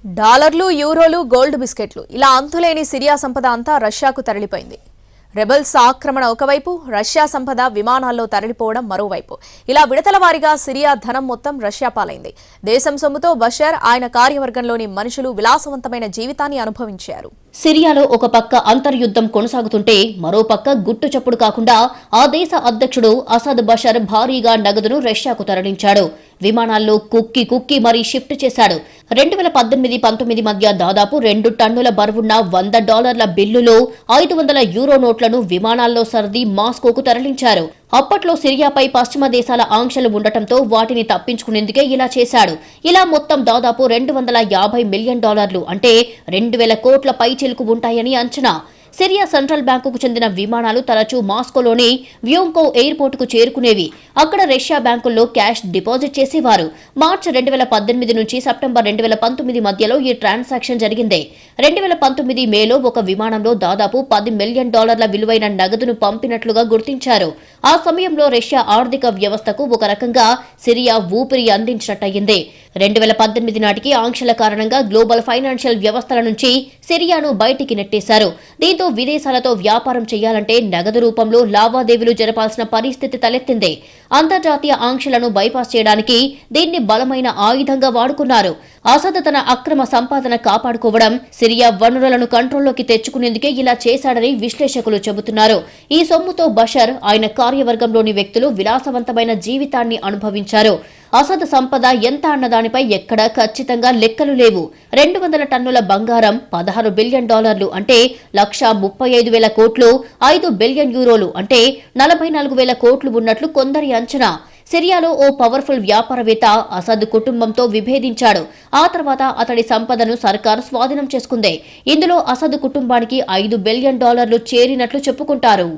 డాలర్లు, యూరోలు, గోల్డ్ బిస్కెట్లు ఇలా అంతులేని సిరియా సంపద అంతా రష్యాకు తరలిపోయింది. రెబెల్స్ ఆక్రమణ ఒకవైపు, రష్యా సంపద విమానాల్లో తరలిపోవడం మరోవైపు. ఇలా విడతల వారీగా సిరియా ధనం మొత్తం రష్యా పాలైంది. దేశం సొమ్ముతో బషర్, ఆయన కార్యవర్గంలోని మనుషులు విలాసవంతమైన జీవితాన్ని అనుభవించారు. సిరియాలో ఒక పక్క అంతర్యుద్ధం కొనసాగుతుంటే మరో పక్క గుట్టు చప్పుడు కాకుండా ఆ దేశ అధ్యక్షుడు అసద్ బషర్ భారీగా నగదును రష్యాకు తరలించాడు. విమానాల్లో కుక్కి మరీ షిఫ్ట్ చేశాడు. 2018-19 మధ్య దాదాపు 2 టన్నుల బరువున్న $100 బిల్లులు, 500 యూరో నోట్లను విమానాల్లో సర్ది మాస్కోకు తరలించారు. అప్పట్లో సిరియాపై పశ్చిమ దేశాల ఆంక్షలు ఉండటంతో వాటిని తప్పించుకునేందుకే ఇలా చేశాడు. ఇలా మొత్తం దాదాపు $250 మిలియన్ అంటే 2000 కోట్ల పైచిలుకు ఉంటాయని అంచనా. సిరియా సెంట్రల్ బ్యాంకుకు చెందిన విమానాలు తరచూ మాస్కోలోని వ్యోంకోవ్ ఎయిర్పోర్టుకు చేరుకునేవి. అక్కడ రష్యా బ్యాంకుల్లో క్యాష్ డిపాజిట్ చేసేవారు. మార్చి 2018 నుంచి సెప్టెంబర్ 2019 మధ్యలో ఈ ట్రాన్సాక్షన్ జరిగింది. 2019 మేలో ఒక విమానంలో దాదాపు $10 మిలియన్ విలువైన నగదును పంపినట్లుగా గుర్తించారు. ఆ సమయంలో రష్యా ఆర్థిక వ్యవస్థకు ఒక రకంగా సిరియా ఊపిరి అందించినట్టయింది. 2018 నాటికి ఆంక్షల కారణంగా గ్లోబల్ ఫైనాన్షియల్ వ్యవస్థల నుంచి సిరియాను బయటికి నెట్టేశారు. దీంతో విదేశాలతో వ్యాపారం చేయాలంటే నగదు రూపంలో లావాదేవీలు జరపాల్సిన పరిస్థితి తలెత్తింది. అంతర్జాతీయ ఆంక్షలను బైపాస్ చేయడానికి దీన్ని బలమైన ఆయుధంగా వాడుకున్నారు. అసద్ తన అక్రమ సంపాదన కాపాడుకోవడం, సిరియా వనరులను కంట్రోల్లోకి తెచ్చుకునేందుకే ఇలా చేశాడని విశ్లేషకులు చెబుతున్నారు. ఈ సొమ్ముతో బషర్, ఆయన కార్యవర్గంలోని వ్యక్తులు విలాసవంతమైన జీవితాన్ని అనుభవించారు. అసద్ సంపద ఎంత అన్నదానిపై ఎక్కడా ఖచ్చితంగా లెక్కలు లేవు. 200 టన్నుల బంగారం, $16 బిలియన్ అంటే 1,35,000 కోట్లు, 5 బిలియన్ యూరోలు అంటే 44,000 కోట్లు ఉన్నట్లు కొందరి అంచనా. సిరియాలో ఓ పవర్ఫుల్ వ్యాపారవేత్త అసద్ కుటుంబంతో విభేదించాడు. ఆ తర్వాత అతడి సంపదను సర్కారు స్వాధీనం చేసుకుంది. ఇందులో అసద్ కుటుంబానికి $5 బిలియన్ చేరినట్లు చెప్పుకుంటారు.